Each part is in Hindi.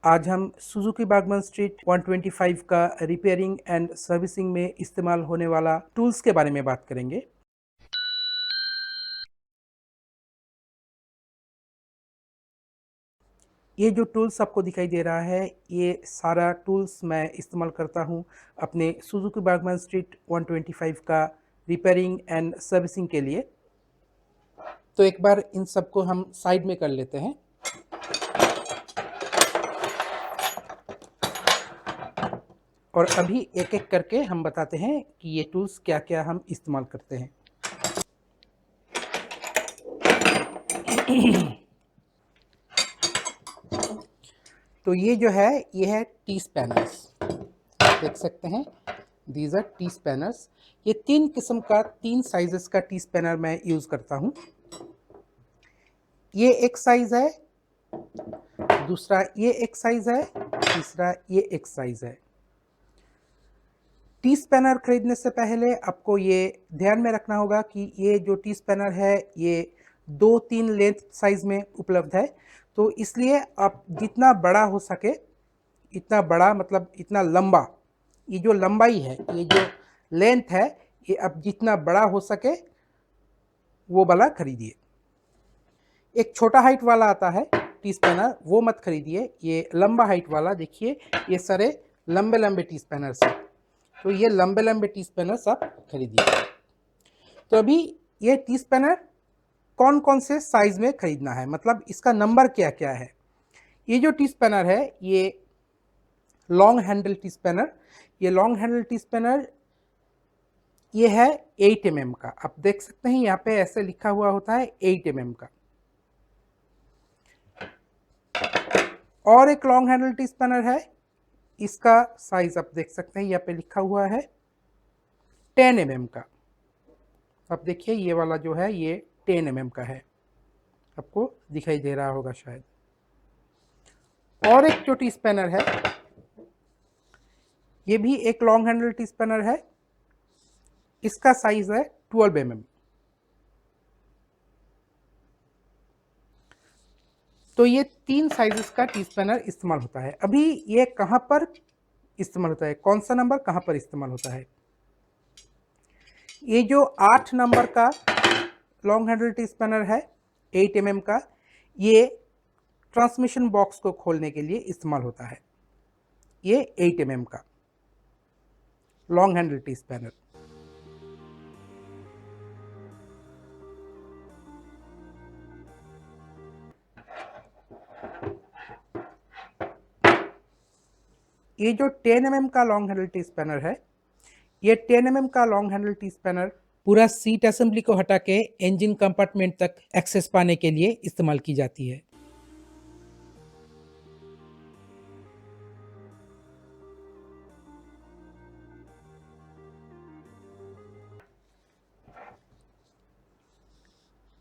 आज हम सुजुकी बागमन स्ट्रीट 125 का रिपेयरिंग एंड सर्विसिंग में इस्तेमाल होने वाला टूल्स के बारे में बात करेंगे। ये जो टूल्स आपको दिखाई दे रहा है, ये सारा टूल्स मैं इस्तेमाल करता हूँ अपने सुजुकी बागमन स्ट्रीट 125 का रिपेयरिंग एंड सर्विसिंग के लिए। तो एक बार इन सबको हम साइड में कर लेते हैं। और अभी एक एक करके हम बताते हैं कि ये टूल्स क्या क्या हम इस्तेमाल करते हैं। तो ये जो है, ये है टी स्पैनर्स, देख सकते हैं, दीज आर टी स्पैनर्स। ये 3 किस्म का 3 साइजेस का टी स्पैनर मैं यूज़ करता हूँ। ये एक साइज़ है, दूसरा ये एक साइज़ है, तीसरा ये एक साइज़ है। टी स्पैनर खरीदने से पहले आपको ये ध्यान में रखना होगा कि ये जो टी स्पैनर है, ये 2-3 लेंथ साइज़ में उपलब्ध है। तो इसलिए आप जितना बड़ा हो सके, इतना बड़ा मतलब इतना लंबा, ये जो लंबाई है, ये जो लेंथ है, ये अब जितना बड़ा हो सके वो वाला खरीदिए। एक छोटा हाइट वाला आता है टी स्पैनर, वो मत खरीदिए। ये लंबा हाइट वाला देखिए, ये सारे लंबे लंबे टी स्पैनर्स हैं, तो ये लंबे लंबे टी स्पैनर्स आप खरीदिए। तो अभी ये टी स्पैनर कौन कौन से साइज़ में खरीदना है, मतलब इसका नंबर क्या क्या है। ये जो टी स्पैनर है, ये लॉन्ग हैंडल टी स्पैनर, ये लॉन्ग हैंडल टी स्पैनर ये है 8 mm का। आप देख सकते हैं यहाँ पे ऐसे लिखा हुआ होता है 8 mm का। और एक लॉन्ग हैंडल टी स्पैनर है, इसका साइज आप देख सकते हैं, यहाँ पे लिखा हुआ है 10 mm का। अब देखिए ये वाला जो है, ये 10 mm का है, आपको दिखाई दे रहा होगा शायद। और एक जो टी स्पैनर है, ये भी एक लॉन्ग हैंडल टी स्पैनर है, इसका साइज है 12 mm। तो ये 3 साइजेस का टी स्पैनर इस्तेमाल होता है। अभी ये कहाँ पर इस्तेमाल होता है, कौन सा नंबर कहाँ पर इस्तेमाल होता है। ये जो 8 नंबर का लॉन्ग हैंडल टी स्पैनर है 8 mm का, ये ट्रांसमिशन बॉक्स को खोलने के लिए इस्तेमाल होता है। ये 8 mm का लॉन्ग हैंडल टी स्पैनर। ये जो 10 mm का लॉन्ग हैंडल टी स्पैनर है, ये 10 mm का लॉन्ग हैंडल टी स्पैनर पूरा सीट असेंबली को हटा के इंजन कंपार्टमेंट तक एक्सेस पाने के लिए इस्तेमाल की जाती है।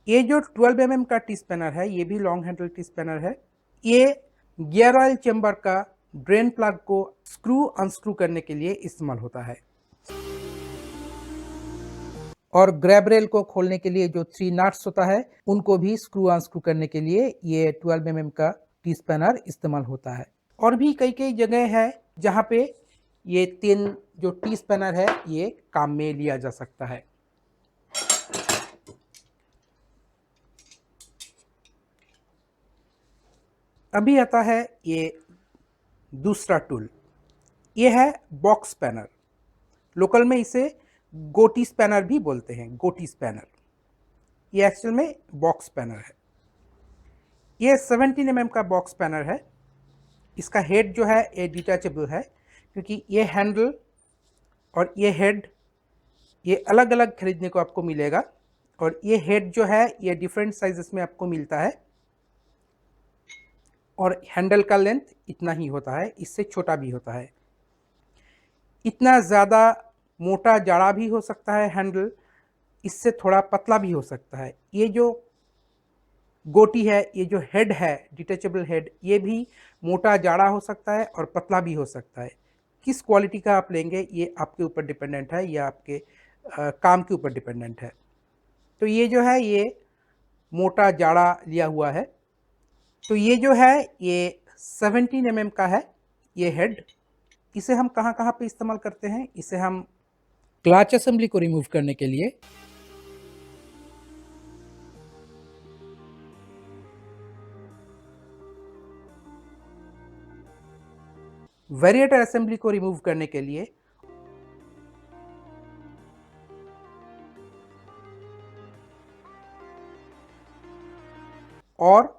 ये जो 12 mm का टी स्पैनर है, ये भी लॉन्ग हैंडल टी स्पैनर है। ये गियर ऑयल चेंबर का ड्रेन प्लग को स्क्रू अनस्क्रू करने के लिए इस्तेमाल होता है। और ग्रैब रेल को खोलने के लिए जो 3 नट्स होता है, उनको भी स्क्रू अनस्क्रू करने के लिए ये 12 mm का टी स्पैनर इस्तेमाल होता है। और भी कई कई जगह है जहाँ पे ये 3 जो टी स्पैनर है, ये काम में लिया जा सकता है। अभी आता है ये दूसरा टूल, ये है बॉक्स स्पैनर। लोकल में इसे गोटी स्पैनर भी बोलते हैं, गोटी स्पैनर। ये एक्चुअल में बॉक्स स्पैनर है। ये 17 mm का बॉक्स स्पैनर है। इसका हेड जो है ये डिटैचेबल है, क्योंकि ये हैंडल और ये हेड ये अलग अलग खरीदने को आपको मिलेगा। और ये हेड जो है, ये डिफरेंट साइजेस में आपको मिलता है। और हैंडल का लेंथ इतना ही होता है, इससे छोटा भी होता है। इतना ज़्यादा मोटा जाड़ा भी हो सकता है हैंडल, इससे थोड़ा पतला भी हो सकता है। ये जो गोटी है, ये जो हेड है डिटैचेबल हेड, ये भी मोटा जाड़ा हो सकता है और पतला भी हो सकता है। किस क्वालिटी का आप लेंगे ये आपके ऊपर डिपेंडेंट है, या आपके काम के ऊपर डिपेंडेंट है। तो ये जो है, ये मोटा जाड़ा लिया हुआ है। तो ये जो है, ये 17 mm का है ये हेड। इसे हम कहाँ कहाँ पे इस्तेमाल करते हैं? इसे हम क्लच असेंबली को रिमूव करने के लिए, वेरिएटर असेंबली को रिमूव करने के लिए, और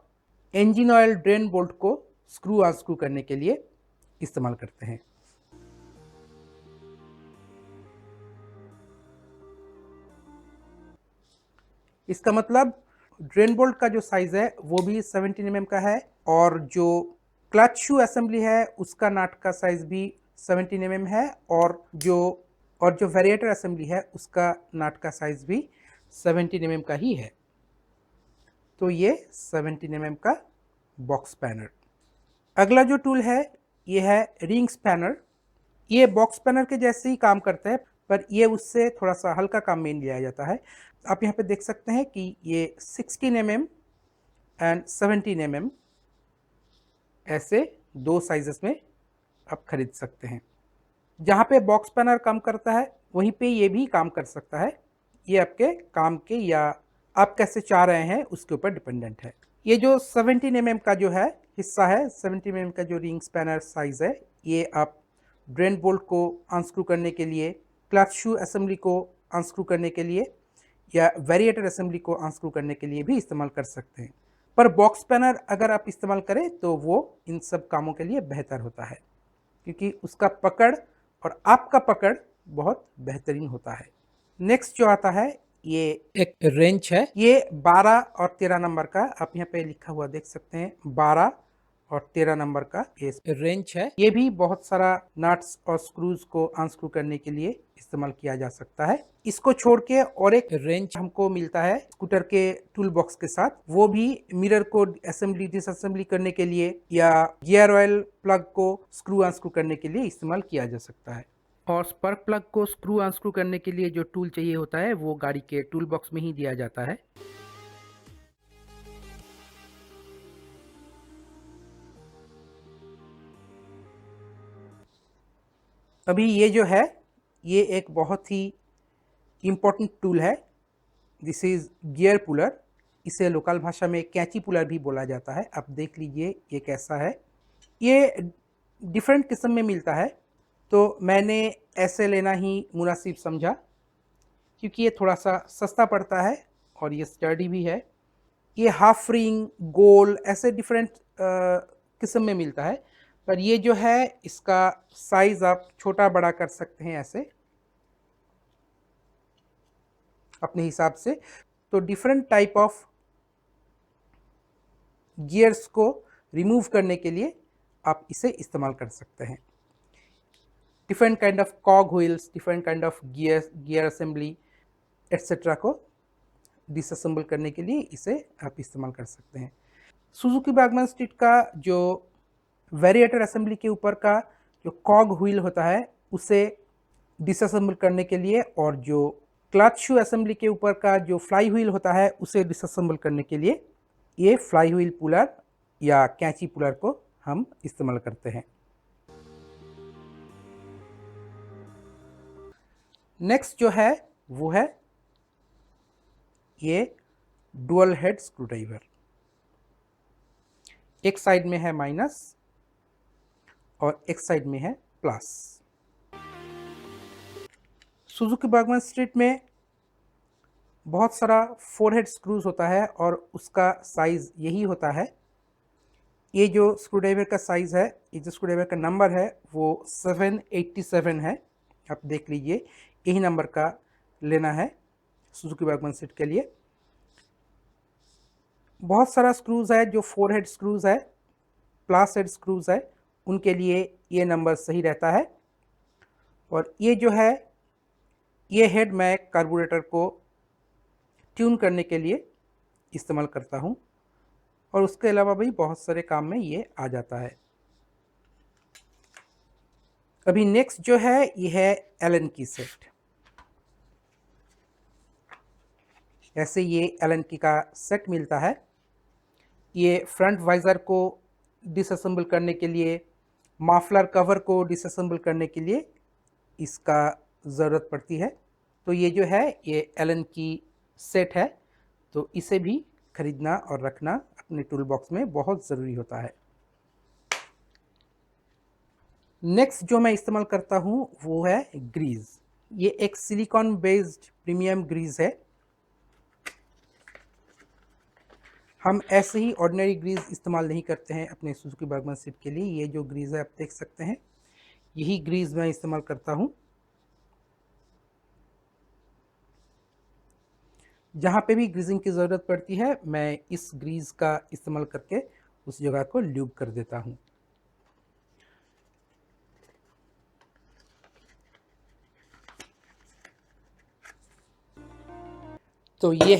इंजन ऑयल ड्रेन बोल्ट को स्क्रू अनस्क्रू करने के लिए इस्तेमाल करते हैं। इसका मतलब ड्रेन बोल्ट का जो साइज है वो भी 17 mm का है, और जो क्लच शू असेंबली है उसका नाट का साइज भी 17 mm है, और जो वेरिएटर असेंबली है उसका नाट का साइज भी 17 mm का ही है। तो ये 17 mm का बॉक्स स्पैनर। अगला जो टूल है ये है रिंग स्पैनर। ये बॉक्स स्पैनर के जैसे ही काम करता है, पर ये उससे थोड़ा सा हल्का काम में लिया जाता है। आप यहाँ पे देख सकते हैं कि ये 16 mm एंड 17 mm ऐसे दो साइजेस में आप खरीद सकते हैं। जहाँ पे बॉक्स स्पैनर काम करता है वहीं पे ये भी काम कर सकता है। ये आपके काम के या आप कैसे चाह रहे हैं उसके ऊपर डिपेंडेंट है। ये जो 17 mm का जो है हिस्सा है, 17 mm का जो रिंग स्पैनर साइज है, ये आप ड्रेन बोल्ट को अनस्क्रू करने के लिए, क्लच शू असेंबली को अनस्क्रू करने के लिए, या वेरिएटर असेंबली को अनस्क्रू करने के लिए भी इस्तेमाल कर सकते हैं। पर बॉक्स स्पैनर अगर आप इस्तेमाल करें तो वो इन सब कामों के लिए बेहतर होता है, क्योंकि उसका पकड़ और आपका पकड़ बहुत बेहतरीन होता है। नेक्स्ट जो आता है ये एक रेंच है। ये 12 और 13 नंबर का, आप यहाँ पे लिखा हुआ देख सकते हैं, 12 और 13 नंबर का ये रेंच है। ये भी बहुत सारा नट्स और स्क्रूज को अनस्क्रू करने के लिए इस्तेमाल किया जा सकता है। इसको छोड़ के और एक रेंच हमको मिलता है स्कूटर के टूल बॉक्स के साथ, वो भी मिरर को असेंबली डिसअसेंबली करने के लिए या गियर ऑयल प्लग को स्क्रू अनस्क्रू करने के लिए इस्तेमाल किया जा सकता है। और स्पार्क प्लग को स्क्रू अनस्क्रू करने के लिए जो टूल चाहिए होता है वो गाड़ी के टूल बॉक्स में ही दिया जाता है। अभी ये जो है ये एक बहुत ही इम्पोर्टेंट टूल है। This is gear puller. इसे लोकल भाषा में कैंची पुलर भी बोला जाता है। आप देख लीजिए ये कैसा है। ये डिफरेंट किस्म में मिलता है, तो मैंने ऐसे लेना ही मुनासिब समझा, क्योंकि ये थोड़ा सा सस्ता पड़ता है और ये स्टर्डी भी है। ये हाफ रिंग, गोल ऐसे डिफरेंट किस्म में मिलता है, पर ये जो है इसका साइज़ आप छोटा बड़ा कर सकते हैं ऐसे अपने हिसाब से। तो डिफरेंट टाइप ऑफ गियर्स को रिमूव करने के लिए आप इसे इस्तेमाल कर सकते हैं। Different kind of कॉग wheels, different kind of gear assembly etcetera को डिसअसेंबल करने के लिए इसे आप इस्तेमाल कर सकते हैं। सुजुकी बैगमैन स्ट्रीट का जो वेरिएटर असेंबली के ऊपर का जो कॉग व्हील होता है उसे डिसअसेंबल करने के लिए, और जो क्लच शू असेंबली के ऊपर का जो फ्लाई व्हील होता है उसे डिसअसेंबल करने के लिए ये फ्लाई व्हील पुलर या कैंची पुलर को हम इस्तेमाल करते हैं। नेक्स्ट जो है वो है ये डुअल हेड स्क्रूड्राइवर। एक साइड में है माइनस और एक साइड में है प्लस। सुजुकी बैगमैन स्ट्रीट में बहुत सारा 4 हेड स्क्रूज होता है और उसका साइज़ यही होता है। ये जो स्क्रूड्राइवर का साइज़ है, ये जो स्क्रूड्राइवर का नंबर है वो 787 है। आप देख लीजिए, यही नंबर का लेना है सुजुकी बैगमैन स्ट्रीट के लिए। बहुत सारा स्क्रूज है जो 4 हेड स्क्रूज है, प्लस हेड स्क्रूज है, उनके लिए ये नंबर सही रहता है। और ये जो है ये हेड मैं कार्बोरेटर को ट्यून करने के लिए इस्तेमाल करता हूँ, और उसके अलावा भी बहुत सारे काम में ये आ जाता है। अभी नेक्स्ट जो है ये है एलन की सेट। ऐसे ये एलन की का सेट मिलता है। ये फ्रंट वाइज़र को डिसअसेंबल करने के लिए, मफलर कवर को डिसअसेंबल करने के लिए इसका ज़रूरत पड़ती है। तो ये जो है ये एलन की सेट है, तो इसे भी खरीदना और रखना अपने टूल बॉक्स में बहुत ज़रूरी होता है। नेक्स्ट जो मैं इस्तेमाल करता हूँ वो है ग्रीज़। ये एक सिलिकॉन बेस्ड प्रीमियम ग्रीज़ है। हम ऐसे ही ऑर्डिनरी ग्रीज़ इस्तेमाल नहीं करते हैं अपने सुजुकी बर्गमनशिप के लिए। ये जो ग्रीज़ है आप देख सकते हैं, यही ग्रीज़ मैं इस्तेमाल करता हूँ। जहाँ पे भी ग्रीजिंग की ज़रूरत पड़ती है मैं इस ग्रीज़ का इस्तेमाल करके उस जगह को ल्यूब कर देता हूँ। तो ये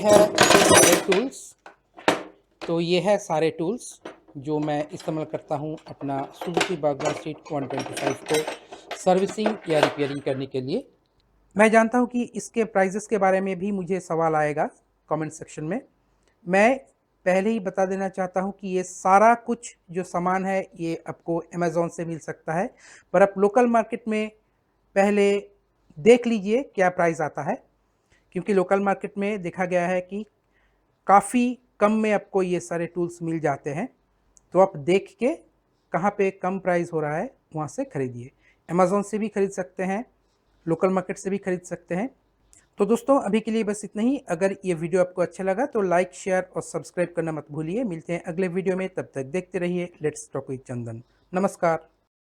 है सारे टूल्स जो मैं इस्तेमाल करता हूँ अपना सुजुकी बर्गमन स्ट्रीट 125 को सर्विसिंग या रिपेयरिंग करने के लिए। मैं जानता हूँ कि इसके प्राइजेस के बारे में भी मुझे सवाल आएगा कमेंट सेक्शन में। मैं पहले ही बता देना चाहता हूँ कि ये सारा कुछ जो सामान है ये आपको अमेज़ॉन से मिल सकता है, पर आप लोकल मार्केट में पहले देख लीजिए क्या प्राइस आता है, क्योंकि लोकल मार्केट में देखा गया है कि काफ़ी कम में आपको ये सारे टूल्स मिल जाते हैं। तो आप देख के कहाँ पे कम प्राइस हो रहा है वहाँ से खरीदिए। अमेज़ॉन से भी खरीद सकते हैं, लोकल मार्केट से भी खरीद सकते हैं। तो दोस्तों अभी के लिए बस इतना ही। अगर ये वीडियो आपको अच्छा लगा तो लाइक, शेयर और सब्सक्राइब करना मत भूलिए। मिलते हैं अगले वीडियो में, तब तक देखते रहिए लेट्स टॉक विद चंदन। नमस्कार।